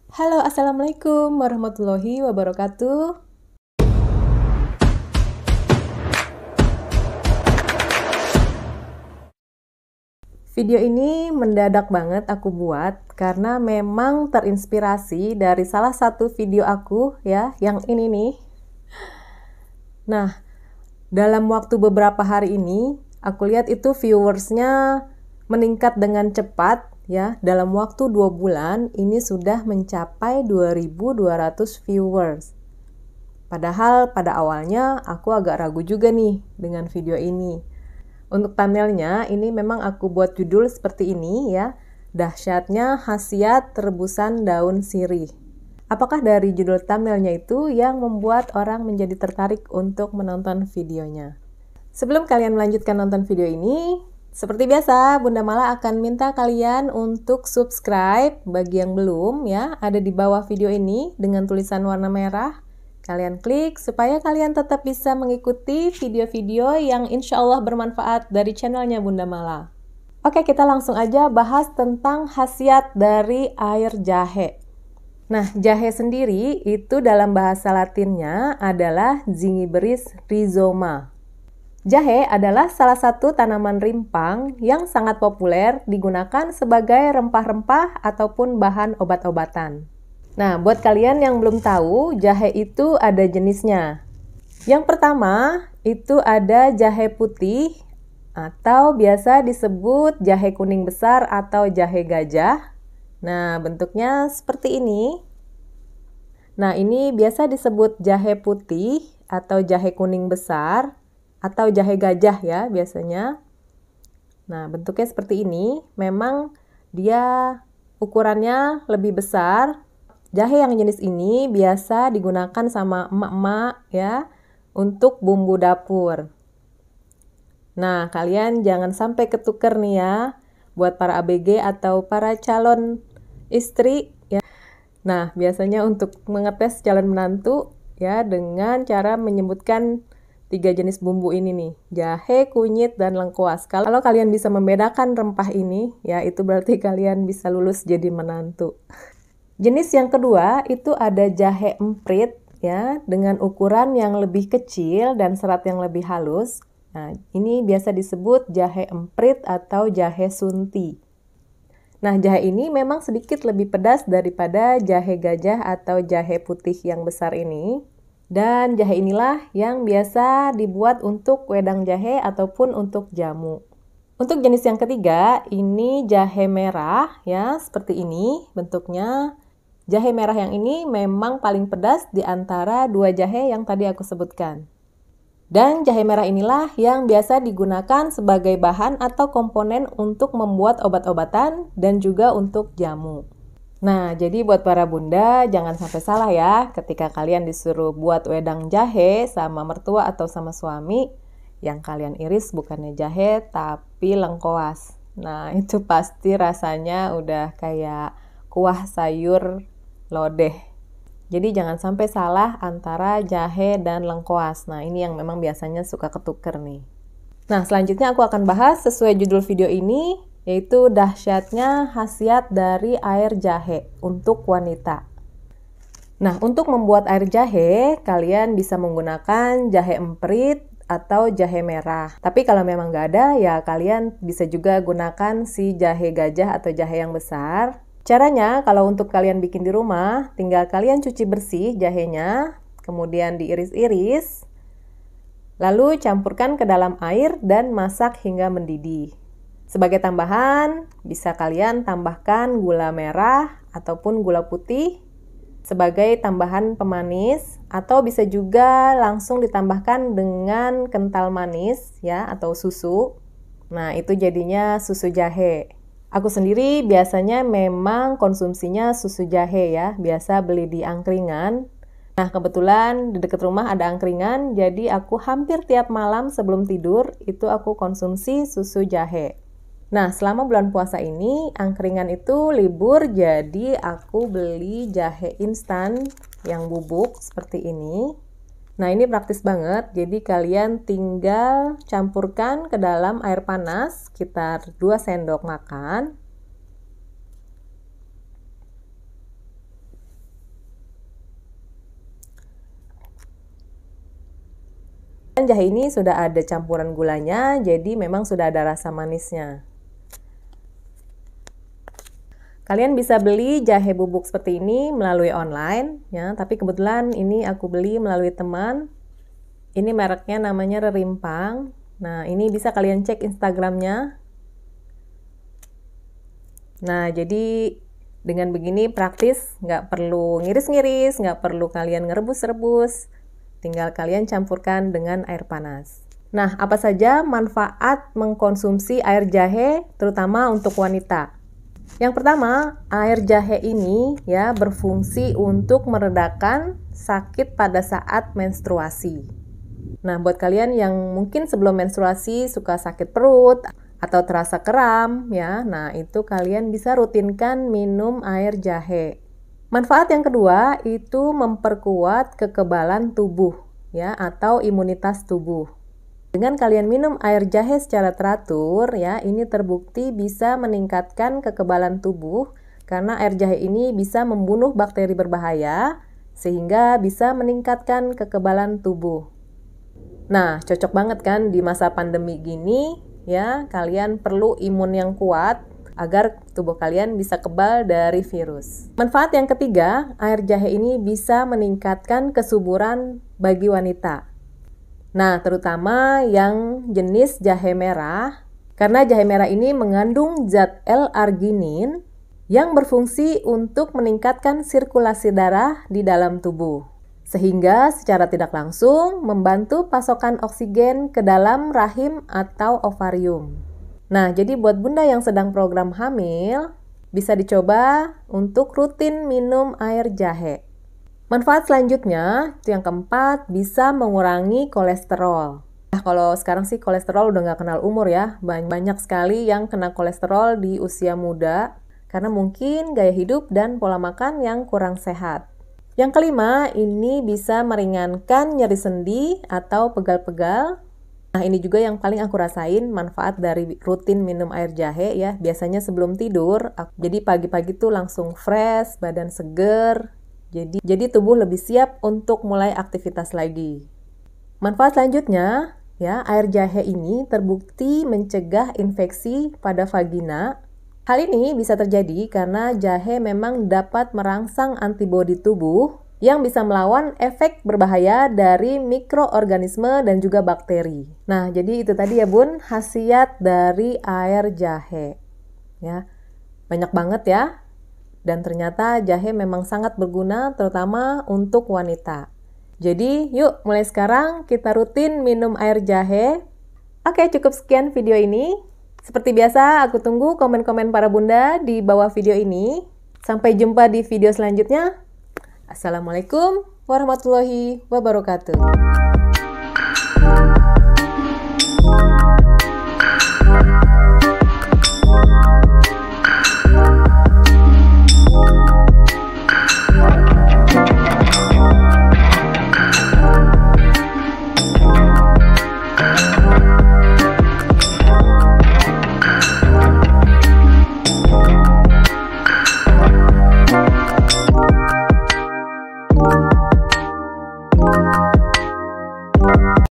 Halo, Assalamualaikum warahmatullahi wabarakatuh. Video ini mendadak banget aku buat karena memang terinspirasi dari salah satu video aku ya, yang ini nih. Nah, dalam waktu beberapa hari ini, aku lihat itu viewersnya meningkat dengan cepat ya. Dalam waktu 2 bulan, ini sudah mencapai 2.200 viewers. Padahal pada awalnya aku agak ragu juga nih dengan video ini. Untuk thumbnailnya, ini memang aku buat judul seperti ini ya. Dahsyatnya khasiat rebusan daun sirih. Apakah dari judul thumbnailnya itu yang membuat orang menjadi tertarik untuk menonton videonya? Sebelum kalian melanjutkan nonton video ini, seperti biasa, Bunda Mala akan minta kalian untuk subscribe bagi yang belum ya, ada di bawah video ini dengan tulisan warna merah. Kalian klik supaya kalian tetap bisa mengikuti video-video yang insya Allah bermanfaat dari channelnya Bunda Mala. Oke, kita langsung aja bahas tentang khasiat dari air jahe. Nah, jahe sendiri itu dalam bahasa Latinnya adalah Zingiberis rhizoma. Jahe adalah salah satu tanaman rimpang yang sangat populer digunakan sebagai rempah-rempah ataupun bahan obat-obatan. Nah, buat kalian yang belum tahu, jahe itu ada jenisnya. Yang pertama, itu ada jahe putih atau biasa disebut jahe kuning besar atau jahe gajah. Nah, bentuknya seperti ini. Nah, ini biasa disebut jahe putih atau jahe kuning besar atau jahe gajah ya biasanya. Nah, bentuknya seperti ini. Memang dia ukurannya lebih besar. Jahe yang jenis ini biasa digunakan sama emak-emak ya untuk bumbu dapur. Nah, kalian jangan sampai ketuker nih ya buat para ABG atau para calon istri ya. Nah, biasanya untuk mengetes calon menantu ya dengan cara menyebutkan 3 jenis bumbu ini nih, jahe, kunyit, dan lengkuas. Kalau kalian bisa membedakan rempah ini ya, itu berarti kalian bisa lulus jadi menantu. Jenis yang kedua itu ada jahe emprit ya, dengan ukuran yang lebih kecil dan serat yang lebih halus. Nah, ini biasa disebut jahe emprit atau jahe sunti. Nah, jahe ini memang sedikit lebih pedas daripada jahe gajah atau jahe putih yang besar ini. Dan jahe inilah yang biasa dibuat untuk wedang jahe ataupun untuk jamu. Untuk jenis yang ketiga, ini jahe merah ya, seperti ini bentuknya. Jahe merah yang ini memang paling pedas di antara 2 jahe yang tadi aku sebutkan. Dan jahe merah inilah yang biasa digunakan sebagai bahan atau komponen untuk membuat obat-obatan dan juga untuk jamu. Nah, jadi buat para bunda jangan sampai salah ya ketika kalian disuruh buat wedang jahe sama mertua atau sama suami, yang kalian iris bukannya jahe tapi lengkoas. Nah, itu pasti rasanya udah kayak kuah sayur lodeh. Jadi jangan sampai salah antara jahe dan lengkoas. Nah, ini yang memang biasanya suka ketuker nih. Nah, selanjutnya aku akan bahas sesuai judul video ini, yaitu dahsyatnya khasiat dari air jahe untuk wanita. Nah, untuk membuat air jahe, kalian bisa menggunakan jahe emprit atau jahe merah. Tapi kalau memang nggak ada, ya kalian bisa juga gunakan si jahe gajah atau jahe yang besar. Caranya, kalau untuk kalian bikin di rumah, tinggal kalian cuci bersih jahenya, kemudian diiris-iris, lalu campurkan ke dalam air dan masak hingga mendidih. Sebagai tambahan, bisa kalian tambahkan gula merah ataupun gula putih sebagai tambahan pemanis, atau bisa juga langsung ditambahkan dengan kental manis ya atau susu. Nah, itu jadinya susu jahe. Aku sendiri biasanya memang konsumsinya susu jahe ya, biasa beli di angkringan. Nah, kebetulan di dekat rumah ada angkringan, jadi aku hampir tiap malam sebelum tidur itu aku konsumsi susu jahe. Nah, selama bulan puasa ini angkringan itu libur, jadi aku beli jahe instan yang bubuk seperti ini. Nah, ini praktis banget, jadi kalian tinggal campurkan ke dalam air panas sekitar 2 sendok makan. Jahe ini sudah ada campuran gulanya, jadi memang sudah ada rasa manisnya. Kalian bisa beli jahe bubuk seperti ini melalui online, ya. Tapi kebetulan ini aku beli melalui teman. Ini mereknya namanya Rerimpang. Nah, ini bisa kalian cek Instagramnya. Nah, jadi dengan begini praktis, nggak perlu ngiris-ngiris, nggak perlu kalian ngerebus-rebus. Tinggal kalian campurkan dengan air panas. Nah, apa saja manfaat mengkonsumsi air jahe, terutama untuk wanita? Yang pertama, air jahe ini ya berfungsi untuk meredakan sakit pada saat menstruasi. Nah, buat kalian yang mungkin sebelum menstruasi suka sakit perut atau terasa kram ya, nah itu kalian bisa rutinkan minum air jahe. Manfaat yang kedua itu memperkuat kekebalan tubuh ya atau imunitas tubuh. Dengan kalian minum air jahe secara teratur ya, ini terbukti bisa meningkatkan kekebalan tubuh karena air jahe ini bisa membunuh bakteri berbahaya sehingga bisa meningkatkan kekebalan tubuh. Nah, cocok banget kan di masa pandemi gini ya, kalian perlu imun yang kuat agar tubuh kalian bisa kebal dari virus. Manfaat yang ketiga, air jahe ini bisa meningkatkan kesuburan bagi wanita. Nah, terutama yang jenis jahe merah, karena jahe merah ini mengandung zat L-arginin yang berfungsi untuk meningkatkan sirkulasi darah di dalam tubuh, sehingga secara tidak langsung membantu pasokan oksigen ke dalam rahim atau ovarium. Nah, jadi buat bunda yang sedang program hamil, bisa dicoba untuk rutin minum air jahe. Manfaat selanjutnya, yang keempat, bisa mengurangi kolesterol. Nah, kalau sekarang sih kolesterol udah nggak kenal umur ya. Banyak sekali yang kena kolesterol di usia muda, karena mungkin gaya hidup dan pola makan yang kurang sehat. Yang kelima, ini bisa meringankan nyeri sendi atau pegal-pegal. Nah, ini juga yang paling aku rasain manfaat dari rutin minum air jahe ya. Biasanya sebelum tidur, jadi pagi-pagi tuh langsung fresh, badan seger. Jadi tubuh lebih siap untuk mulai aktivitas lagi. Manfaat selanjutnya, ya, air jahe ini terbukti mencegah infeksi pada vagina. Hal ini bisa terjadi karena jahe memang dapat merangsang antibodi tubuh yang bisa melawan efek berbahaya dari mikroorganisme dan juga bakteri. Nah, jadi itu tadi ya Bun, khasiat dari air jahe. Ya, banyak banget ya. Dan ternyata jahe memang sangat berguna terutama untuk wanita. Jadi, yuk mulai sekarang kita rutin minum air jahe. Oke, cukup sekian video ini. Seperti biasa, aku tunggu komen-komen para bunda di bawah video ini. Sampai jumpa di video selanjutnya. Assalamualaikum warahmatullahi wabarakatuh.